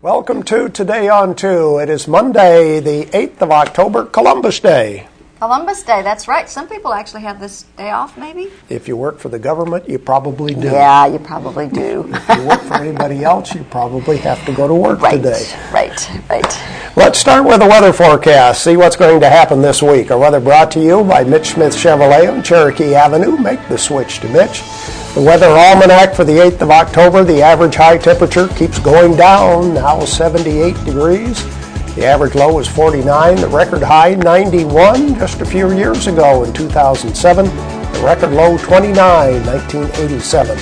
Welcome to Today on 2. It is Monday, the 8th of October, Columbus Day. Columbus Day, that's right. Some people actually have this day off, maybe? If you work for the government, you probably do. Yeah, you probably do. If you work for anybody else, you probably have to go to work today. Right. Let's start with the weather forecast. See what's going to happen this week. Our weather brought to you by Mitch Smith Chevrolet on Cherokee Avenue. Make the switch to Mitch. The weather almanac for the 8th of October, the average high temperature keeps going down, now 78 degrees. The average low is 49, the record high 91 just a few years ago in 2007. The record low 29, 1987.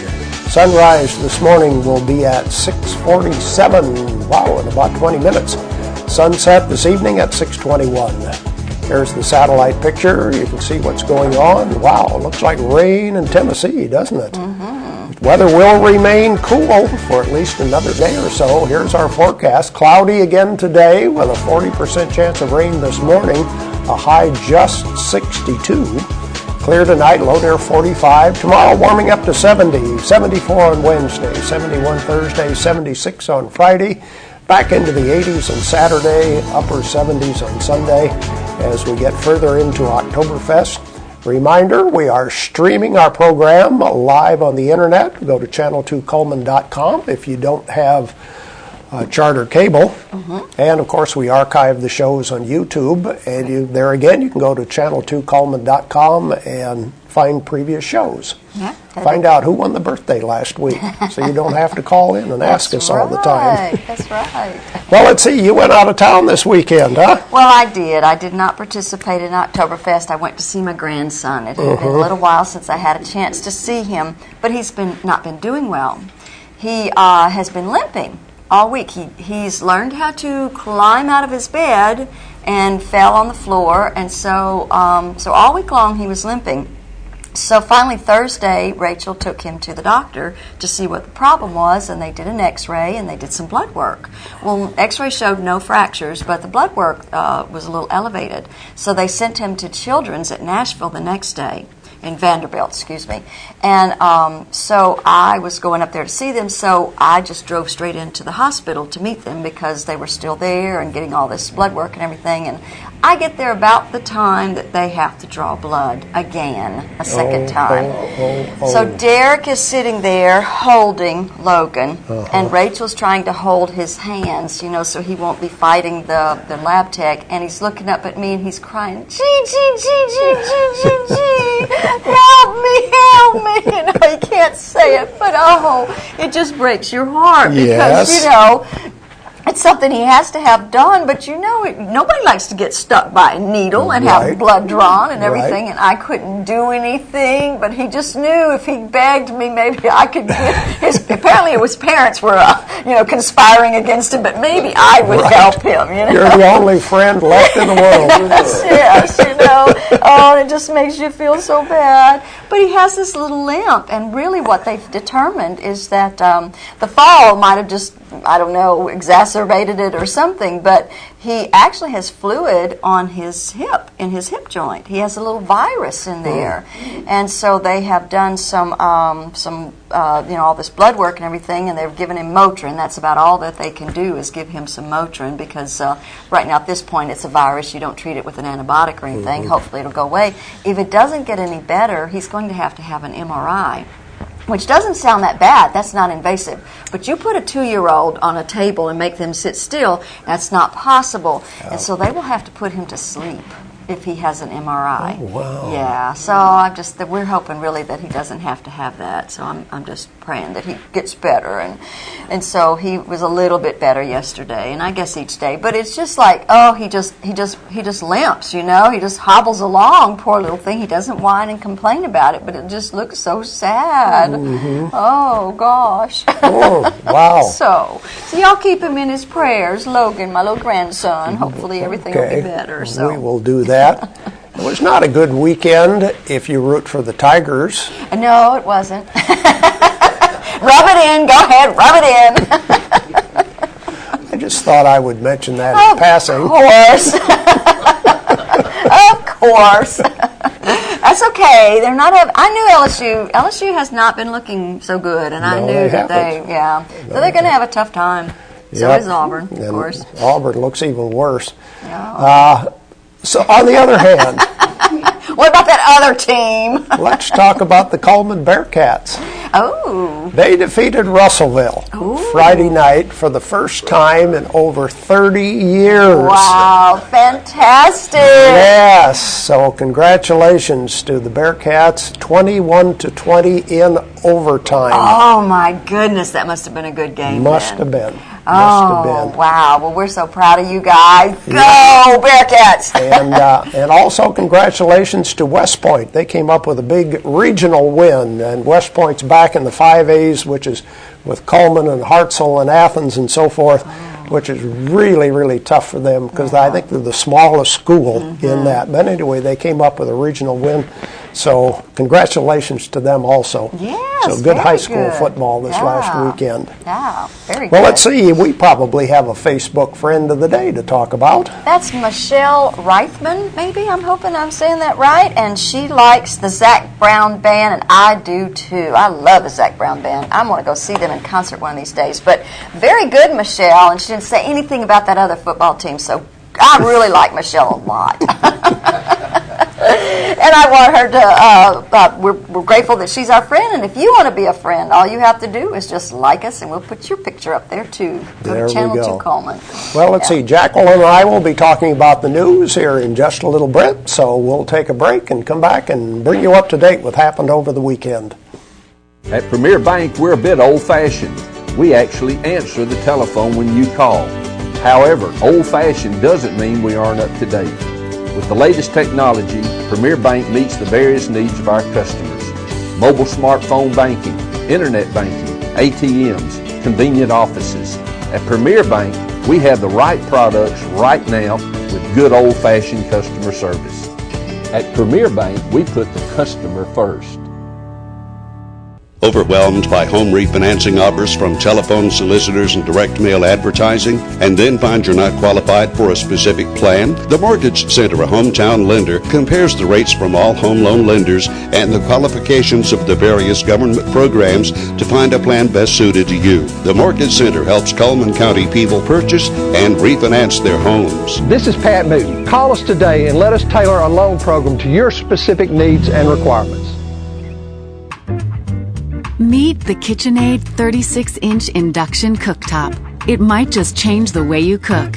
Sunrise this morning will be at 6:47, wow, in about 20 minutes. Sunset this evening at 6:21. Here's the satellite picture. You can see what's going on. Wow, it looks like rain in Tennessee, doesn't it? Mm-hmm. Weather will remain cool for at least another day or so. Here's our forecast. Cloudy again today with a 40% chance of rain this morning. A high just 62. Clear tonight, low near 45. Tomorrow warming up to 70. 74 on Wednesday, 71 Thursday, 76 on Friday. Back into the 80s on Saturday, upper 70s on Sunday as we get further into Oktoberfest. Reminder, we are streaming our program live on the internet. Go to channel2coleman.com if you don't have charter cable. Mm-hmm. And, of course, we archive the shows on YouTube. And there again, you can go to channel2coleman.com and find previous shows. Yeah, find out who won the birthday last week so you don't have to call in and ask us all the time. That's right. Well, let's see. You went out of town this weekend, huh? Well, I did. I did not participate in Oktoberfest. I went to see my grandson. It had been a little while since I had a chance to see him, but he's not been doing well. He has been limping all week. He's learned how to climb out of his bed and fell on the floor, and so all week long he was limping. So finally Thursday, Rachel took him to the doctor to see what the problem was, and they did an x-ray and they did some blood work. Well, x-ray showed no fractures, but the blood work was a little elevated. So they sent him to Children's at Nashville the next day, in Vanderbilt, excuse me. And so I was going up there to see them, so I just drove straight into the hospital to meet them because they were still there and getting all this blood work and everything. And I get there about the time that they have to draw blood again, a second time. So Derek is sitting there holding Logan, and Rachel's trying to hold his hands, so he won't be fighting the lab tech, and he's looking up at me and he's crying, gee, help me. He can't say it, but it just breaks your heart because, it's something he has to have done, but nobody likes to get stuck by a needle and have blood drawn and everything, and I couldn't do anything, but he just knew if he begged me, maybe I could get apparently his parents were, conspiring against him, but maybe I would help him, You're the only friend left in the world. Yes, it just makes you feel so bad. But he has this little limp, and really what they've determined is that the fall might have just, I don't know, exacerbated it or something, but he actually has fluid on his hip, in his hip joint. He has a little virus in there. And so they have done some all this blood work and everything, and they've given him Motrin. That's about all that they can do is give him some Motrin, because right now at this point it's a virus. You don't treat it with an antibiotic or anything. Hopefully it'll go away. If it doesn't get any better, he's going to have an MRI. Which doesn't sound that bad. That's not invasive. But you put a 2-year-old on a table and make them sit still, that's not possible. And so they will have to put him to sleep if he has an MRI. Oh, wow. Yeah, so we're hoping really that he doesn't have to have that. So I'm just praying that he gets better. And so he was a little bit better yesterday, and I guess each day. But it's just like, he just limps, you know. He just hobbles along, poor little thing. He doesn't whine and complain about it, but it just looks so sad. Oh gosh. Oh, wow. So y'all keep him in his prayers, Logan, my little grandson. Hopefully everything will be better. So we will do that. It was not a good weekend if you root for the Tigers. No, it wasn't. Rub it in. Go ahead, rub it in. I just thought I would mention that in passing. Of course. That's okay. They're not. I knew LSU has not been looking so good, and I knew that so they're going to have a tough time. So is Auburn, of course. Auburn looks even worse. Yeah. So on the other hand, what about that other team? let's talk about the Coleman Bearcats. Oh. They defeated Russellville Friday night for the first time in over 30 years. Wow, fantastic. Yes, so congratulations to the Bearcats, 21-20 in overtime. Oh my goodness, that must have been a good game. Must have been. Wow. Well, we're so proud of you guys. Go, Bearcats! And also congratulations to West Point. They came up with a big regional win, and West Point's back in the 5As, which is with Coleman and Hartselle and Athens and so forth, which is really, really tough for them because I think they're the smallest school in that. But anyway, they came up with a regional win. So congratulations to them also. Yes, so good high school football this last weekend. Yeah, very good. Well, let's see. We probably have a Facebook friend of the day to talk about. That's Michelle Reithman, maybe. I'm hoping I'm saying that right. And she likes the Zac Brown Band, and I do too. I love the Zac Brown Band. I'm going to go see them in concert one of these days. But very good, Michelle. And she didn't say anything about that other football team, so I really like Michelle a lot. And I want her to, we're grateful that she's our friend, and if you want to be a friend, all you have to do is just like us, and we'll put your picture up there too. Go to Channel 2 Coleman. Well, let's see. Jacqueline and I will be talking about the news here in just a little bit, so we'll take a break and come back and bring you up to date with what happened over the weekend. At Premier Bank, we're a bit old-fashioned. We actually answer the telephone when you call. However, old-fashioned doesn't mean we aren't up to date. With the latest technology, Premier Bank meets the various needs of our customers. Mobile smartphone banking, internet banking, ATMs, convenient offices. At Premier Bank, we have the right products right now with good old-fashioned customer service. At Premier Bank, we put the customer first. Overwhelmed by home refinancing offers from telephone solicitors and direct mail advertising, and then find you're not qualified for a specific plan? The Mortgage Center, a hometown lender, compares the rates from all home loan lenders and the qualifications of the various government programs to find a plan best suited to you. The Mortgage Center helps Coleman County people purchase and refinance their homes. This is Pat Newton. Call us today and let us tailor a loan program to your specific needs and requirements. Meet the KitchenAid 36-inch induction cooktop. It might just change the way you cook.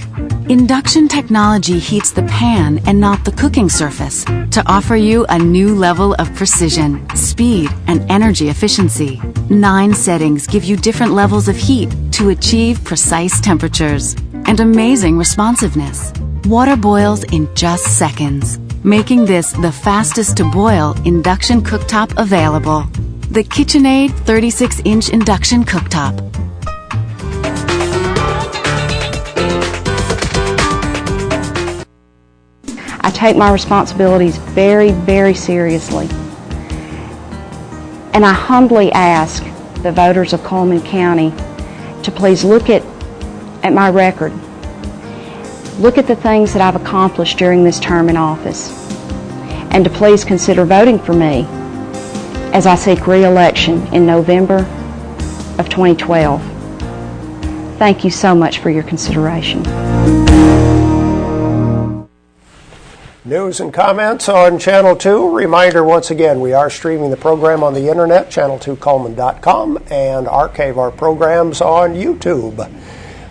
Induction technology heats the pan and not the cooking surface to offer you a new level of precision, speed, and energy efficiency. 9 settings give you different levels of heat to achieve precise temperatures and amazing responsiveness. Water boils in just seconds, making this the fastest to boil induction cooktop available. The KitchenAid 36-inch induction cooktop. I take my responsibilities very, very seriously. And I humbly ask the voters of Coleman County to please look at my record. Look at the things that I've accomplished during this term in office, and to please consider voting for me as I seek re-election in November of 2012. Thank you so much for your consideration. News and comments on Channel 2. Reminder once again, we are streaming the program on the internet, channel2coleman.com, and archive our programs on YouTube.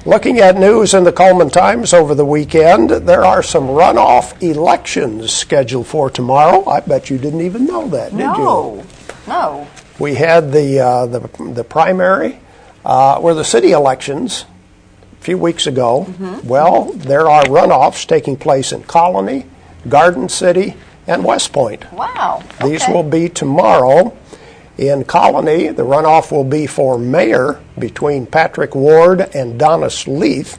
Looking at news in the Coleman Times over the weekend, there are some runoff elections scheduled for tomorrow. I bet you didn't even know that, did you? No. We had the primary, or the city elections a few weeks ago. Mm-hmm. Well, there are runoffs taking place in Colony, Garden City, and West Point. Wow. These will be tomorrow. In Colony, the runoff will be for mayor between Patrick Ward and Donis Leith.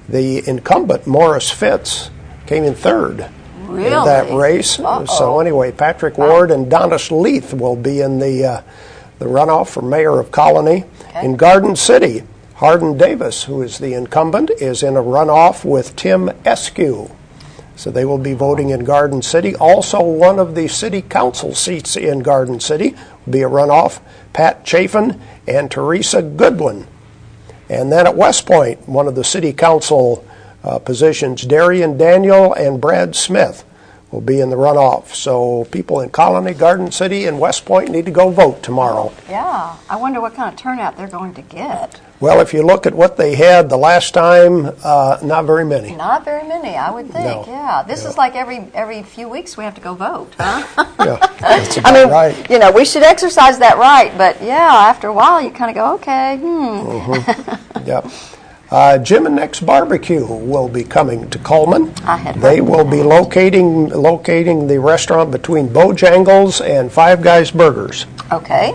The incumbent, Morris Fitz, came in third in that race. So anyway, Patrick Ward and Donis Leith will be in the runoff for mayor of Colony. Okay. In Garden City, Hardin Davis, who is the incumbent, is in a runoff with Tim Eskew. So they will be voting in Garden City. Also, one of the city council seats in Garden City will be a runoff, Pat Chafin and Teresa Goodwin. And then at West Point, one of the city council positions, Darian Daniel and Brad Smith will be in the runoff. So people in Colony, Garden City, and West Point need to go vote tomorrow. Yeah. I wonder what kind of turnout they're going to get. Well, if you look at what they had the last time, not very many. Not very many, I would think. No. Yeah. This is like every few weeks we have to go vote, huh? Yeah, that's about right. You know, we should exercise that right, but yeah, after a while you kind of go, okay, Mm-hmm. Yep. Jim and Nick's Barbecue will be coming to Coleman. They will be locating the restaurant between Bojangles and Five Guys Burgers. Okay.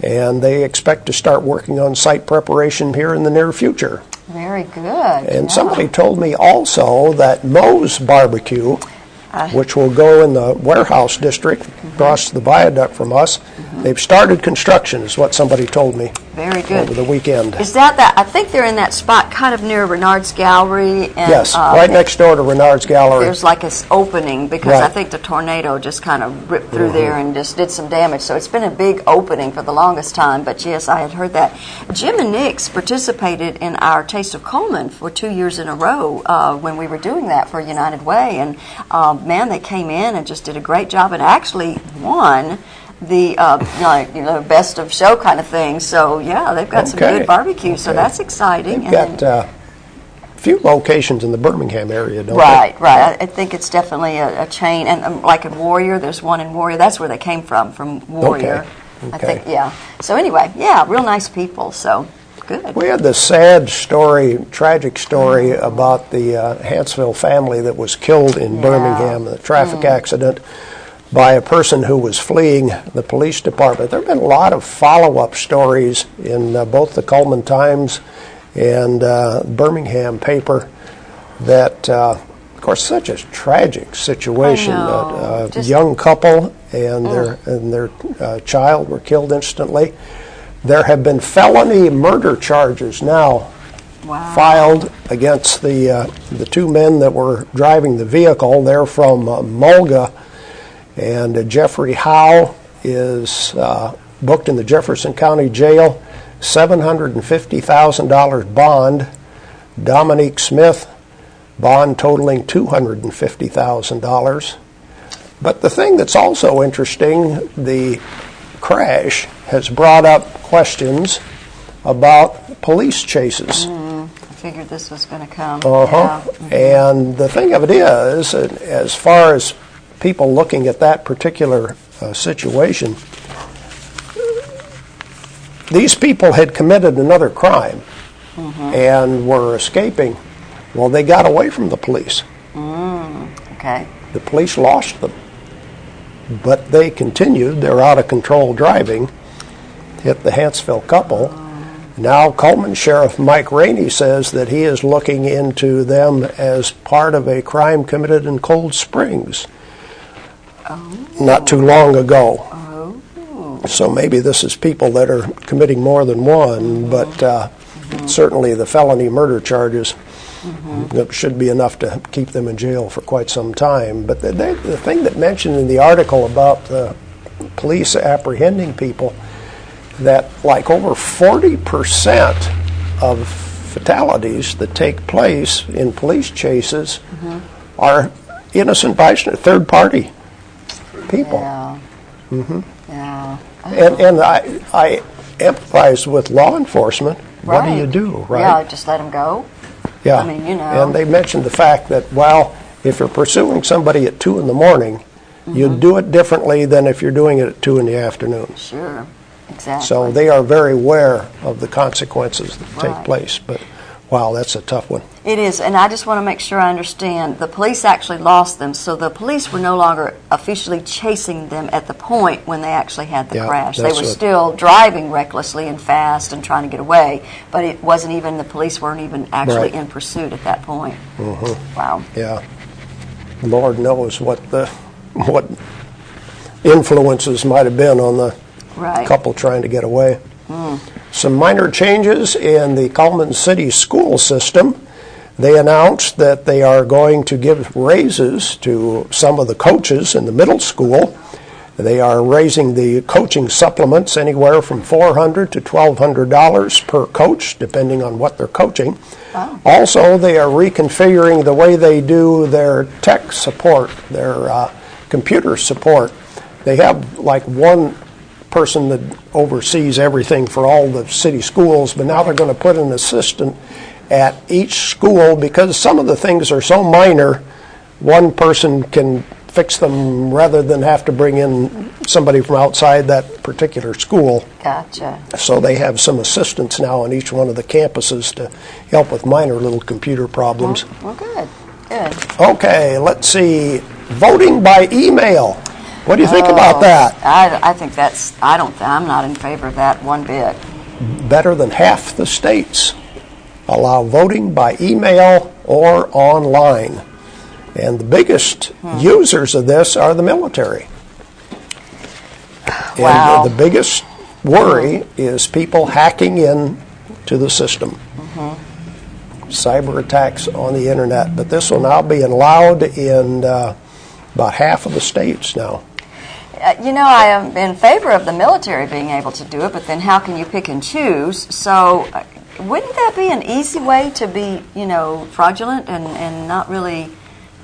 And they expect to start working on site preparation here in the near future. Very good. And somebody told me also that Moe's Barbecue, which will go in the warehouse district across the viaduct from us, they've started construction, is what somebody told me. Very good. Over the weekend. Is that I think they're in that spot kind of near Renard's Gallery. And, yes, right next door to Renard's Gallery. There's like an opening because I think the tornado just kind of ripped through there and just did some damage. So it's been a big opening for the longest time. But yes, I had heard that. Jim and Nick's participated in our Taste of Coleman for 2 years in a row when we were doing that for United Way. And man, they came in and just did a great job and actually won the best of show kind of thing. So yeah, they've got some good barbecue. So that's exciting. They've got a few locations in the Birmingham area, don't they? Right. I think it's definitely a chain. And like in Warrior, there's one in Warrior. That's where they came from Warrior. Okay. I think, yeah. So anyway, yeah, real nice people. So good. We had the sad story, tragic story about the Hansville family that was killed in Birmingham, the traffic accident by a person who was fleeing the police department. There have been a lot of follow-up stories in both the Coleman Times and Birmingham paper that, of course, such a tragic situation. A young couple and their child were killed instantly. There have been felony murder charges now filed against the two men that were driving the vehicle. They're from Mulga. And Jeffrey Howe is booked in the Jefferson County Jail, $750,000 bond. Dominique Smith, bond totaling $250,000. But the thing that's also interesting, the crash has brought up questions about police chases. I figured this was going to come. And the thing of it is, as far as people looking at that particular situation, these people had committed another crime and were escaping. Well, they got away from the police. Okay. The police lost them. But they continued their out-of-control driving, hit the Hansville couple. Now Coleman Sheriff Mike Rainey says that he is looking into them as part of a crime committed in Cold Springs not too long ago. So maybe this is people that are committing more than one, but certainly the felony murder charges should be enough to keep them in jail for quite some time. But the thing that mentioned in the article about the police apprehending people, that like over 40% of fatalities that take place in police chases are innocent bystander, third-party people. Yeah. Yeah. And I empathize with law enforcement. What do you do, right? Yeah, just let them go. Yeah. I mean, you know. And they mentioned the fact that, well, if you're pursuing somebody at 2 in the morning, you do it differently than if you're doing it at 2 in the afternoon. Sure. Exactly. So they are very aware of the consequences that take place. But, wow, that's a tough one. It is, and I just want to make sure I understand. The police actually lost them, so the police were no longer officially chasing them at the point when they actually had the crash. They were still driving recklessly and fast and trying to get away, but it wasn't even, the police weren't even actually in pursuit at that point. Wow. Yeah. Lord knows what influences might have been on the couple trying to get away. Some minor changes in the Cullman City school system. They announced that they are going to give raises to some of the coaches in the middle school. They are raising the coaching supplements anywhere from $400 to $1,200 per coach, depending on what they're coaching. Also, they are reconfiguring the way they do their tech support, their computer support. They have like one person that oversees everything for all the city schools, but now they're going to put an assistant at each school because some of the things are so minor, one person can fix them rather than have to bring in somebody from outside that particular school. Gotcha. So they have some assistants now on each one of the campuses to help with minor little computer problems. Well, good. Good. Okay, let's see. Voting by email. What do you think about that? I think that's, I'm not in favor of that one bit. Better than half the states allow voting by email or online. And the biggest users of this are the military. Wow. And the biggest worry is people hacking in to the system. Cyber attacks on the internet. But this will now be allowed in about half of the states now. You know, I am in favor of the military being able to do it, but then how can you pick and choose? So wouldn't that be an easy way to be, fraudulent and not really,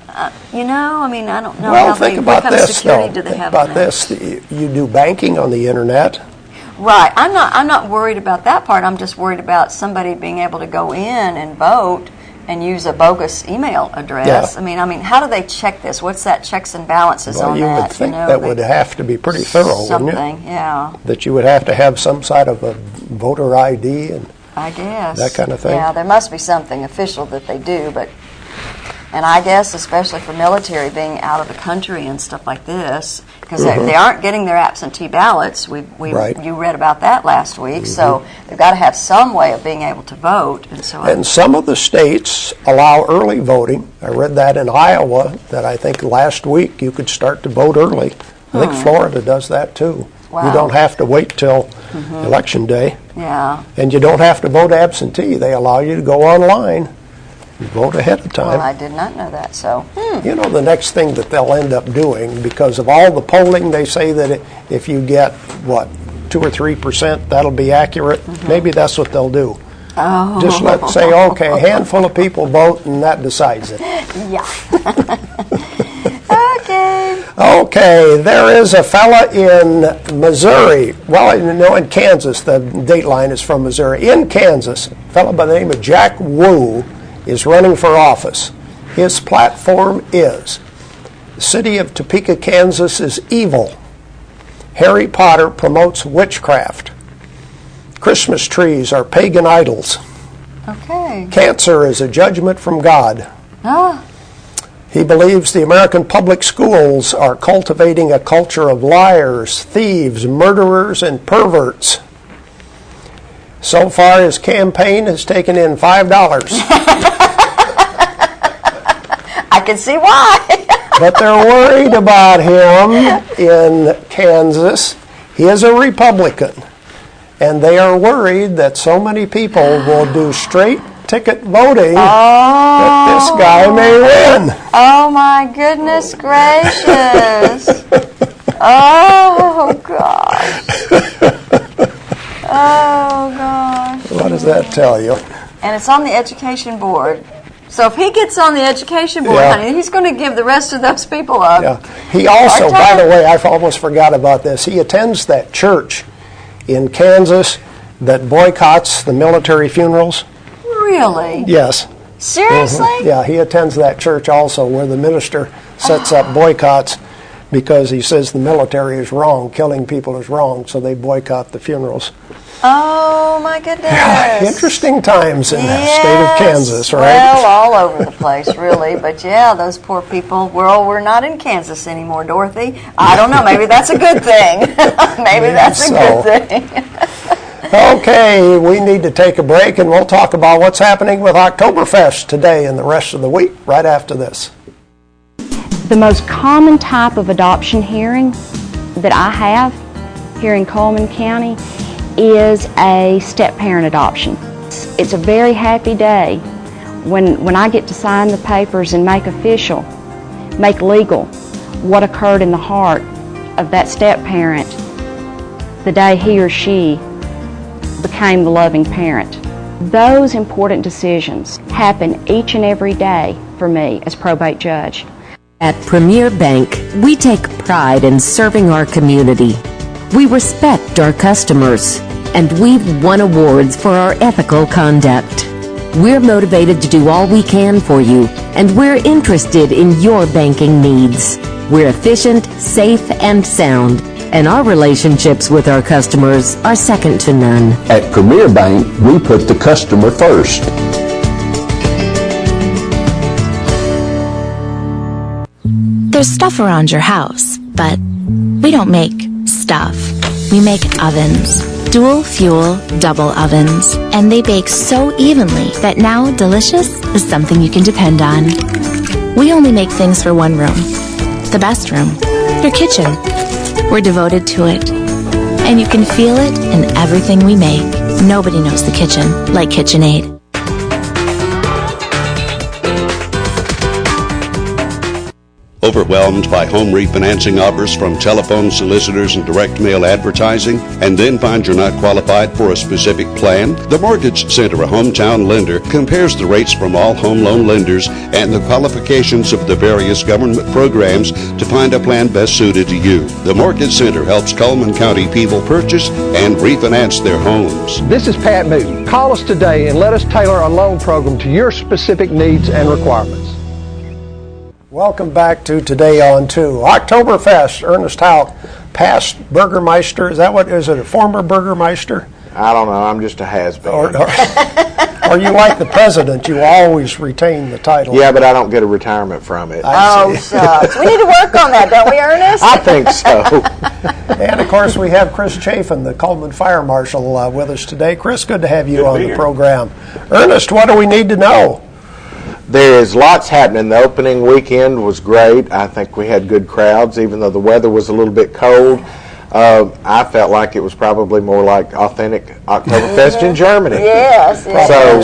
I don't know Well, how think they, about what kind of this, security though. do they have About on that? this, you do banking on the internet. Right. I'm not worried about that part. I'm just worried about somebody being able to go in and vote and use a bogus email address. Yeah. I mean, how do they check this? What's that checks and balances on You that? would think that would have to be pretty thorough, wouldn't Something, yeah. That you would have to have some sort of a voter ID and I guess. that kind of thing. Yeah, there must be something official that they do, and I guess especially for military being out of the country and stuff like this, because they aren't getting their absentee ballots. You read about that last week, so they've got to have some way of being able to vote. And some of the states allow early voting. I read that in Iowa, that I think last week you could start to vote early. I think Florida does that too. Wow. You don't have to wait till election day. Yeah. And you don't have to vote absentee. They allow you to go online and vote ahead of time. Well, I did not know that, so. You know, the next thing that they'll end up doing, because of all the polling, they say that if you get, 2 or 3%, that'll be accurate. Maybe that's what they'll do. Oh. Just say, okay, a handful of people vote, and that decides it. Yeah. Okay. Okay, there is a fella in Missouri. Well, in Kansas. The dateline is from Missouri. In Kansas, a fella by the name of Jack Wu is running for office. His platform is, the city of Topeka, Kansas is evil. Harry Potter promotes witchcraft. Christmas trees are pagan idols. Okay. Cancer is a judgment from God. He believes the American public schools are cultivating a culture of liars, thieves, murderers, and perverts. So far, his campaign has taken in $5. I can see why. But they're worried about him in Kansas. He is a Republican, and they are worried that so many people will do straight ticket voting that this guy may win. Oh my goodness gracious. Oh gosh. Oh gosh. What does that tell you? And it's on the education board. So if he gets on the education board, Yeah. honey, he's going to give the rest of those people up. Yeah. He also, by the way, I almost forgot about this, he attends that church in Kansas that boycotts the military funerals. Really? Yes. Seriously? Yeah, he attends that church also where the minister sets up boycotts because he says the military is wrong, killing people is wrong, so they boycott the funerals. Oh my goodness. Yeah, interesting times in the state of Kansas, right? Well, all over the place, really. But yeah, those poor people. We're not in Kansas anymore, Dorothy. I don't know. Maybe that's a good thing. Maybe that's a good thing. Okay, we need to take a break, and we'll talk about what's happening with Oktoberfest today and the rest of the week right after this. The most common type of adoption hearing that I have here in Coleman County is a step-parent adoption. It's a very happy day when I get to sign the papers and make official, make legal what occurred in the heart of that step-parent the day he or she became the loving parent. Those important decisions happen each and every day for me as probate judge. At Premier Bank, we take pride in serving our community. We respect our customers, and we've won awards for our ethical conduct. We're motivated to do all we can for you, and we're interested in your banking needs. We're efficient, safe, and sound, and our relationships with our customers are second to none. At Premier Bank, we put the customer first. There's stuff around your house, but we don't make stuff. We make ovens. Dual fuel, double ovens. And they bake so evenly that now delicious is something you can depend on. We only make things for one room. The best room. Your kitchen. We're devoted to it. And you can feel it in everything we make. Nobody knows the kitchen like KitchenAid. Overwhelmed by home refinancing offers from telephone solicitors and direct mail advertising, and then find you're not qualified for a specific plan? The Mortgage Center, a hometown lender, compares the rates from all home loan lenders and the qualifications of the various government programs to find a plan best suited to you. The Mortgage Center helps Coleman County people purchase and refinance their homes. This is Pat Newton. Call us today and let us tailor a loan program to your specific needs and requirements. Welcome back to Today on 2. Oktoberfest, Ernest Hauk, past Burgermeister. Is that what, is it a former Burgermeister? I don't know, I'm just a has-been. Or you like the president, you always retain the title. Yeah, but I don't get a retirement from it. Oh, shucks. We need to work on that, don't we, Ernest? I think so. And, of course, we have Chris Chafin, the Coleman Fire Marshal, with us today. Chris, good to have you on the program. Ernest, what do we need to know? There is lots happening. The opening weekend was great. I think we had good crowds, even though the weather was a little bit cold. I felt like it was probably more like authentic Oktoberfest in Germany. Yes.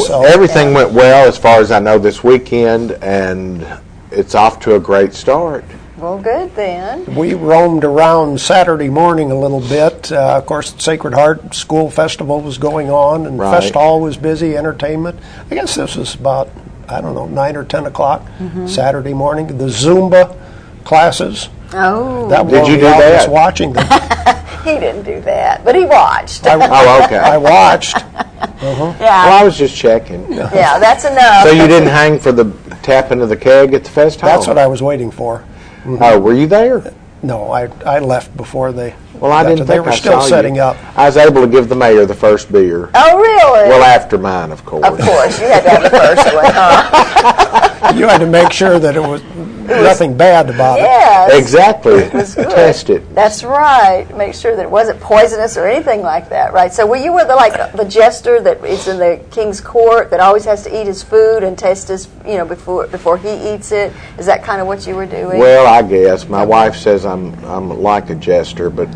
So everything went well as far as I know this weekend, and it's off to a great start. Well, good then. We roamed around Saturday morning a little bit. Of course, Sacred Heart School Festival was going on, and Fest Hall was busy, entertainment. I guess this was about, I don't know, 9 or 10 o'clock Saturday morning. The Zumba classes. Oh. Did you do that? I was watching them. He didn't do that, but he watched. Oh, okay. I watched. Yeah. Well, I was just checking. Yeah, that's enough. So you didn't hang for the tapping of the keg at the Fest Hall? That's what I was waiting for. Oh, were you there? No, I left before they. Well, I didn't They think were I still saw setting you. up. I was able to give the mayor the first beer. Oh, really? Well, after mine, of course. Of course, you had to have the first one, huh? You had to make sure that it was nothing bad about it. Yes. Exactly. It was good. Test it. That's right. Make sure that it wasn't poisonous or anything like that, right? So you were the jester that is in the king's court that always has to eat his food and taste his, before he eats it. Is that kind of what you were doing? Well, I guess my wife says I'm like a jester, but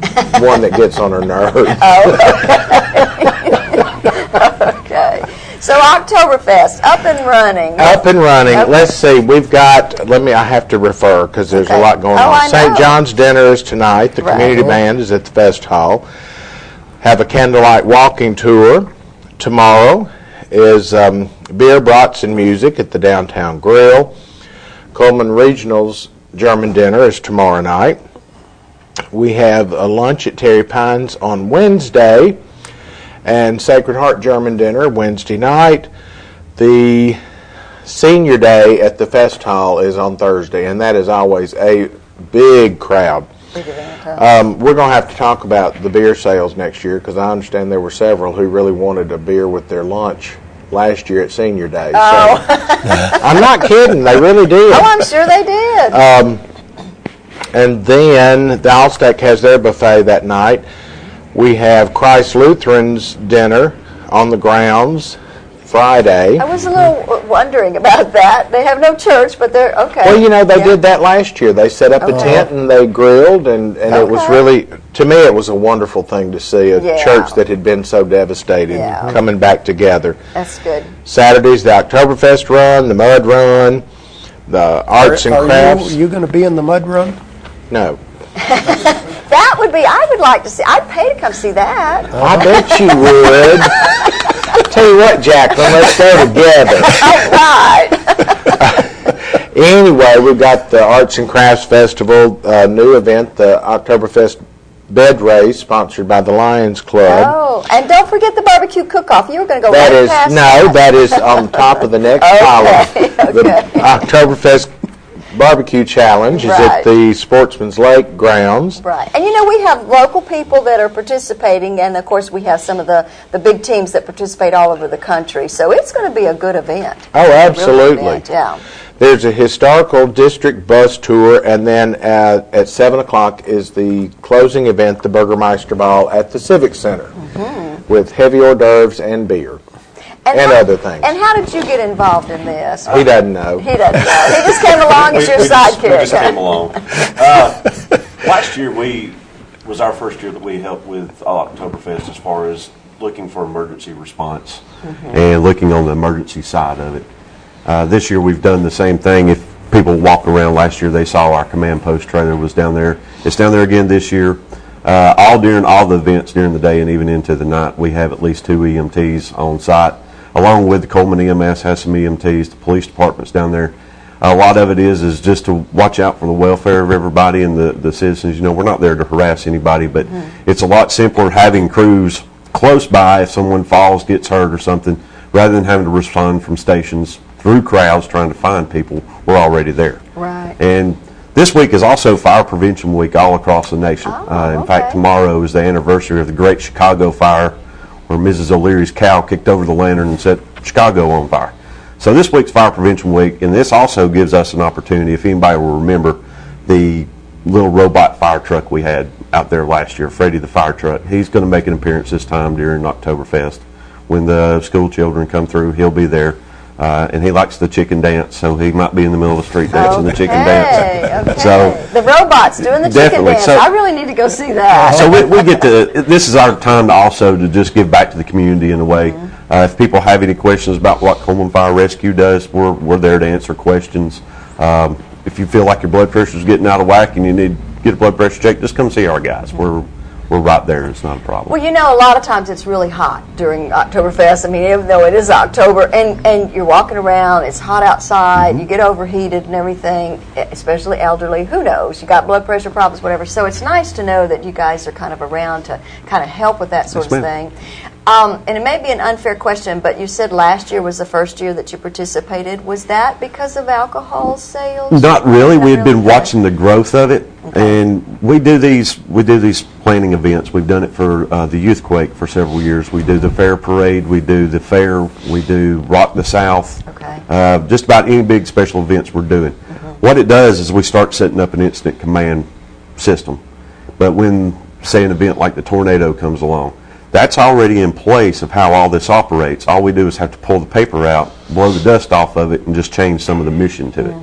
one that gets on her nerves. Okay. So Oktoberfest, up and running. Up and running. Okay. Let's see. We've got. I have to refer because there's a lot going on. St. John's dinner is tonight. The community band is at the Fest Hall. Have a candlelight walking tour. Tomorrow is beer, brats, and music at the Downtown Grill. Coleman Regional's German dinner is tomorrow night. We have a lunch at Terry Pines on Wednesday. And Sacred Heart German dinner Wednesday night. The senior day at the Fest Hall is on Thursday, and that is always a big crowd. We're going to have to talk about the beer sales next year because I understand there were several who really wanted a beer with their lunch last year at senior day. Oh. So, I'm not kidding. They really did. Oh, I'm sure they did. And then the Allstack has their buffet that night. We have Christ Lutheran's dinner on the grounds Friday. I was a little wondering about that. They have no church, but they're okay. Well, they did that last year. They set up a tent and they grilled, and it was really, to me, it was a wonderful thing to see a church that had been so devastated coming back together. That's good. Saturday's the Oktoberfest run, the Mud Run, the Arts and Crafts. Are you going to be in the Mud Run? No. That would be, I would like to see, I'd pay to come see that. I bet you would. Tell you what, Jacqueline, let's go together. All right. Anyway, we've got the Arts and Crafts Festival, new event, the Oktoberfest Bed Race, sponsored by the Lions Club. Oh, and don't forget the barbecue cook-off. You were going to go That right is past that is on top of the next column. The Oktoberfest Barbecue Challenge is at the Sportsman's Lake grounds. Right. And we have local people that are participating, and of course we have some of the big teams that participate all over the country. So it's going to be a good event. Oh, absolutely. Really event, There's a historical district bus tour, and then at 7 o'clock is the closing event, the Burgermeister Ball at the Civic Center, with heavy hors d'oeuvres and beer. And other things. And how did you get involved in this? He doesn't know. He doesn't know. He just came along as your sidekick. We just came along. Last year was our first year that we helped with Oktoberfest as far as looking for emergency response and looking on the emergency side of it. This year we've done the same thing. If people walked around last year, they saw our command post trailer was down there. It's down there again this year. During all the events during the day and even into the night, we have at least 2 EMTs on site. Along with the Coleman EMS has some EMTs, the police department's down there. A lot of it is just to watch out for the welfare of everybody and the citizens. We're not there to harass anybody, but it's a lot simpler having crews close by if someone falls, gets hurt or something, rather than having to respond from stations through crowds trying to find people. We're already there. Right. And this week is also Fire Prevention Week all across the nation. In fact, tomorrow is the anniversary of the Great Chicago Fire, where Mrs. O'Leary's cow kicked over the lantern and set Chicago on fire. So this week's Fire Prevention Week, and this also gives us an opportunity, if anybody will remember, the little robot fire truck we had out there last year, Freddie the fire truck. He's going to make an appearance this time during Oktoberfest. When the school children come through, he'll be there. And he likes the chicken dance, so he might be in the middle of the street dancing the chicken dance. Okay. So the robots doing the chicken dance. So, I really need to go see that. So we get to, this is our time to also to just give back to the community in a way. If people have any questions about what Coleman Fire Rescue does, we're there to answer questions. If you feel like your blood pressure is getting out of whack and you need to get a blood pressure check, just come see our guys. We're right there. It's not a problem. Well, a lot of times it's really hot during Oktoberfest. I mean, even though it is October, and you're walking around, it's hot outside, you get overheated and everything, especially elderly. Who knows? You got blood pressure problems, whatever. So it's nice to know that you guys are kind of around to kind of help with that sort of thing. And it may be an unfair question, but you said last year was the first year that you participated. Was that because of alcohol sales? Not really. We had been watching the growth of it, and we do these planning events. We've done it for the Youthquake for several years. We do the fair parade. We do the fair. We do Rock the South. Okay. Just about any big special events we're doing. What it does is we start setting up an incident command system. But when, say, an event like the tornado comes along, that's already in place of how all this operates. All we do is have to pull the paper out, blow the dust off of it, and just change some of the mission to it.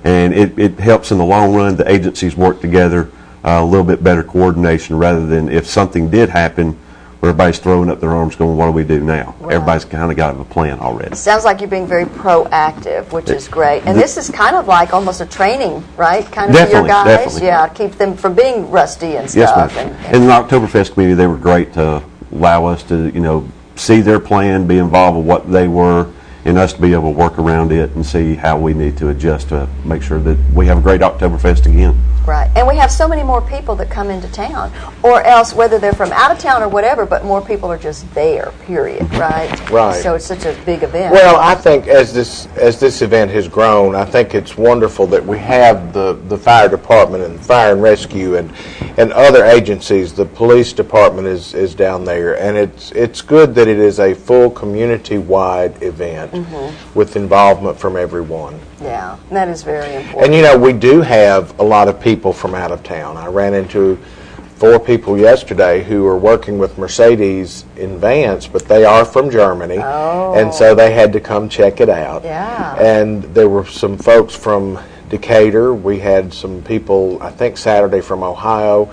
And it helps in the long run. The agencies work together, a little bit better coordination, rather than if something did happen, where everybody's throwing up their arms going, what do we do now? Right. Everybody's kind of got a plan already. It sounds like you're being very proactive, which is great. And this is kind of like almost a training, right? Kind of for your guys? Definitely. Yeah, keep them from being rusty and Yes, stuff. ma'am. And the Oktoberfest committee, they were great to allow us to, see their plan, be involved with what they were, and us to be able to work around it and see how we need to adjust to make sure that we have a great Oktoberfest again. Right. And we have so many more people that come into town, or else whether they're from out of town or whatever, but more people are just there, period, right? Right. So it's such a big event. Well, I think as this event has grown, I think it's wonderful that we have the fire department and fire and rescue and other agencies. The police department is down there, and it's good that it is a full community-wide event with involvement from everyone. Yeah, that is very important. And we do have a lot of people from out of town. I ran into 4 people yesterday who are working with Mercedes in Vance, but they are from Germany, and so they had to come check it out. Yeah. And there were some folks from Decatur. We had some people, I think Saturday, from Ohio.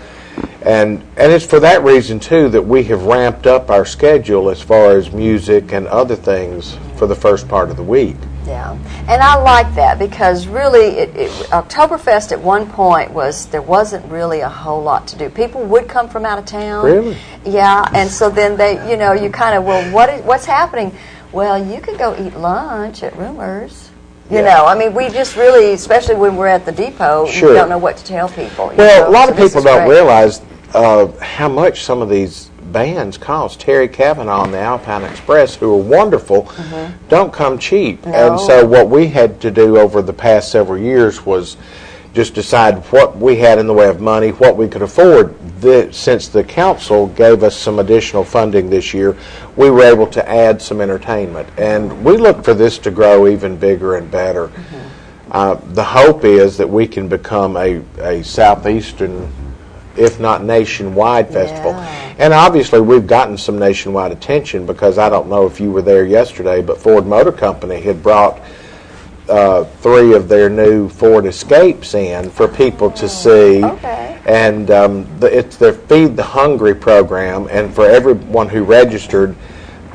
And it's for that reason, too, that we have ramped up our schedule as far as music and other things for the first part of the week. Yeah, and I like that because really Oktoberfest at one point there wasn't really a whole lot to do. People would come from out of town. Really? Yeah, and so then they, you kind of, what's happening? Well, you could go eat lunch at Rumors. You know, I mean, we just really, especially when we're at the depot, Sure. you don't know what to tell people. Well, a lot so of people this is don't great. realize how much some of these bands cost. Terry Kavanaugh and the Alpine Express, who are wonderful, don't come cheap. No. And so what we had to do over the past several years was just decide what we had in the way of money, what we could afford. Since the council gave us some additional funding this year, we were able to add some entertainment. And we look for this to grow even bigger and better. The hope is that we can become a southeastern, if not nationwide festival. And obviously we've gotten some nationwide attention because I don't know if you were there yesterday, but Ford Motor Company had brought 3 of their new Ford Escapes in for people to see. And it's their Feed the Hungry program, and for everyone who registered,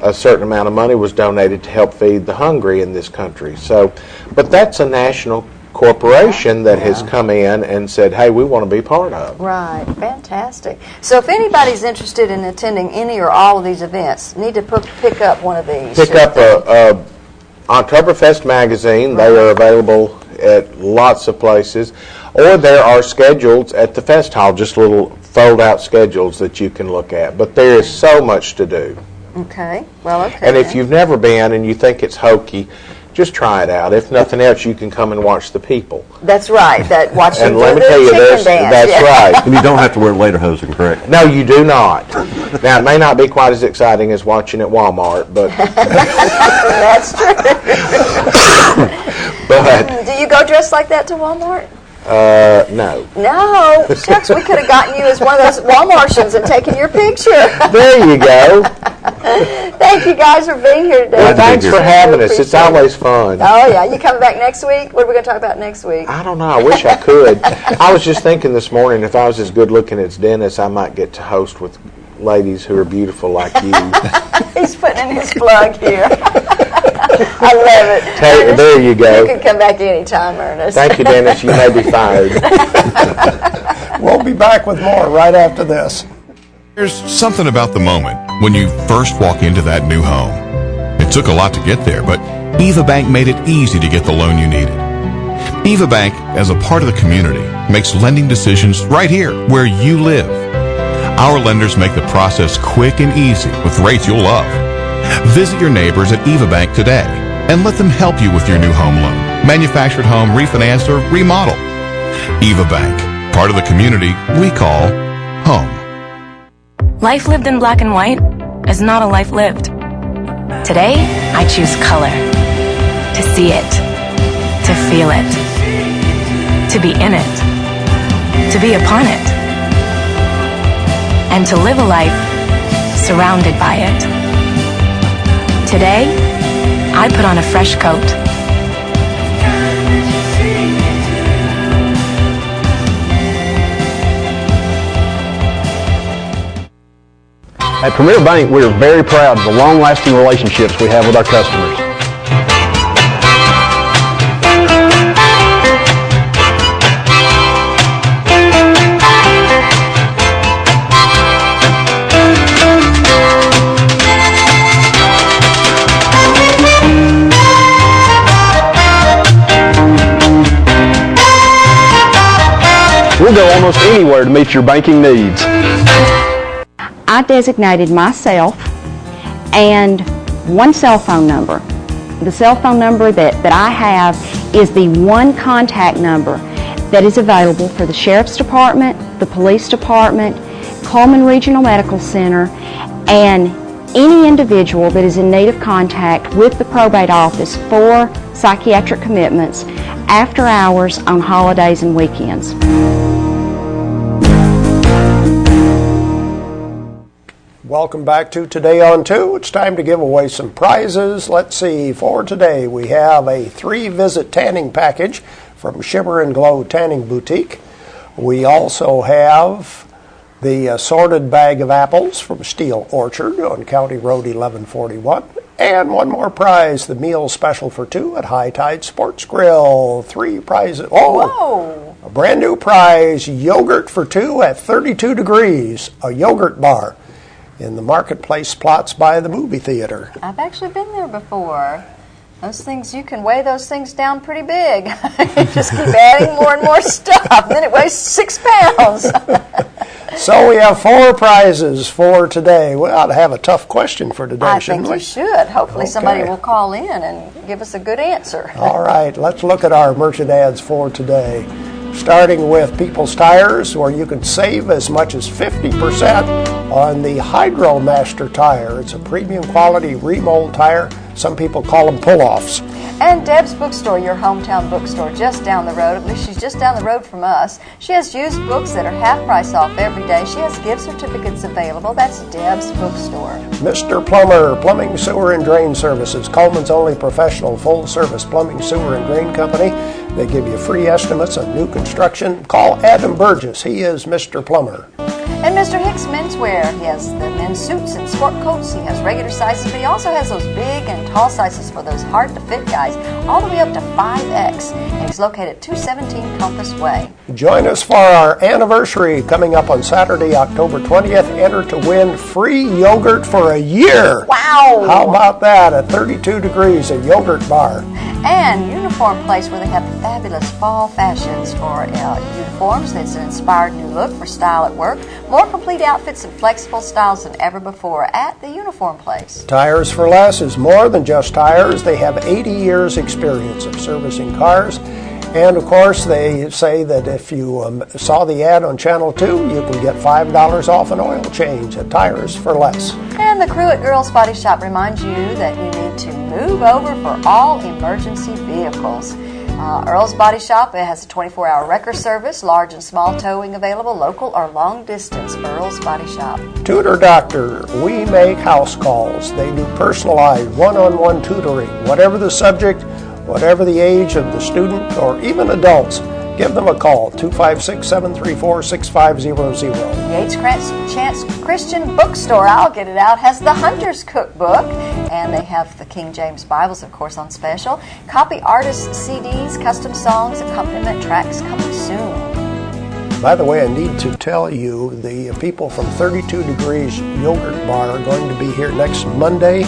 a certain amount of money was donated to help feed the hungry in this country. So, but that's a national corporation that has come in and said, hey, we want to be part of. Right, fantastic. So if anybody's interested in attending any or all of these events, need to pick up one of these. Pick up a Oktoberfest magazine. They are available at lots of places. Or there are schedules at the Fest Hall, just little fold-out schedules that you can look at. But there is so much to do. Okay, well, okay. And if you've never been and you think it's hokey, just try it out. If nothing else, you can come and watch the people. That's right. That watching and let me the tell you, chicken dance. that's right. And you don't have to wear lederhosen, correct? No, you do not. Now, it may not be quite as exciting as watching at Walmart, but that's true. but do you go dressed like that to Walmart? no. No, shucks, we could have gotten you as one of those Walmartians and taken your picture. There you go. Thank you guys for being here today. Well, thanks for having us. It's always fun. Oh, yeah. You coming back next week? What are we going to talk about next week? I don't know. I wish I could. I was just thinking this morning, if I was as good looking as Dennis, I might get to host with ladies who are beautiful like you. He's putting in his plug here. I love it. Ernest, there you go. You can come back anytime, Ernest. Thank you, Dennis. You may be fired. We'll be back with more right after this. There's something about the moment when you first walk into that new home. It took a lot to get there, but Eva Bank made it easy to get the loan you needed. Eva Bank, as a part of the community, makes lending decisions right here where you live. Our lenders make the process quick and easy with rates you'll love. Visit your neighbors at Eva Bank today and let them help you with your new home loan, manufactured home, refinance, or remodel. Eva Bank, part of the community we call home. Life lived in black and white is not a life lived. Today, I choose color. To see it. To feel it. to be in it, to be upon it, and to live a life surrounded by it. Today, I put on a fresh coat. At Premier Bank, we are very proud of the long-lasting relationships we have with our customers. We'll go almost anywhere to meet your banking needs. I designated myself and one cell phone number. The cell phone number that I have is the one contact number that is available for the Sheriff's Department, the Police Department, Coleman Regional Medical Center, and any individual that is in need of contact with the probate office for psychiatric commitments after hours on holidays and weekends. Welcome back to Today on 2. It's time to give away some prizes. Let's see, for today we have a 3-visit tanning package from Shimmer and Glow Tanning Boutique. We also have the assorted bag of apples from Steel Orchard on County Road 1141. And one more prize, the meal special for 2 at High Tide Sports Grill. 3 prizes. Oh, whoa. A brand new prize, yogurt for 2 at 32 degrees, a yogurt bar in the marketplace plots by the movie theater. I've actually been there before. Those things, you can weigh those things down pretty big. You just keep adding more and more stuff, and then it weighs 6 pounds. So we have 4 prizes for today. We ought to have a tough question for today, shouldn't we? I think we should. Hopefully somebody will call in and give us a good answer. All right, let's look at our merchant ads for today. Starting with People's Tires, where you can save as much as 50% on the Hydro Master tire. It's a premium quality remold tire. Some people call them pull-offs. And Deb's Bookstore, your hometown bookstore, just down the road. At least she's just down the road from us. She has used books that are half price off every day. She has gift certificates available. That's Deb's Bookstore. Mr. Plumber, Plumbing, Sewer, and Drain Services, Coleman's only professional full-service plumbing, sewer, and drain company. They give you free estimates on new construction. Call Adam Burgess. He is Mr. Plumber. And Mr. Hicks Menswear, he has the men's suits and sport coats. He has regular sizes, but he also has those big and tall sizes for those hard-to-fit guys, all the way up to 5X. And he's located at 217 Compass Way. Join us for our anniversary coming up on Saturday, October 20th. Enter to win free yogurt for a year. Wow! How about that? At 32 degrees, a yogurt bar. And Uniform Place, where they have fabulous fall fashions for uniforms. That's an inspired new look for style at work. More complete outfits and flexible styles than ever before at the Uniform Place. Tires for Less is more than just tires. They have 80 years experience of servicing cars. And of course, they say that if you saw the ad on Channel 2, you can get $5 off an oil change at Tires for Less. And the crew at Earl's Body Shop reminds you that you need to move over for all emergency vehicles. Earl's Body Shop, it has a 24-hour wrecker service, large and small towing available, local or long distance. Earl's Body Shop. Tutor Doctor, we make house calls. They do personalized one-on-one tutoring, whatever the subject, whatever the age of the student, or even adults. Give them a call, 256-734-6500. Yates Chance Christian Bookstore, I'll get it out, has the Hunter's Cookbook, and they have the King James Bibles, of course, on special. Copy artist CDs, custom songs, accompaniment tracks coming soon. By the way, I need to tell you, the people from 32 Degrees Yogurt Bar are going to be here next Monday.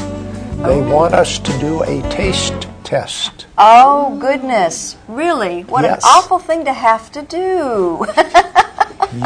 They want us to do a taste test. Oh, goodness. Really? What an awful thing to have to do.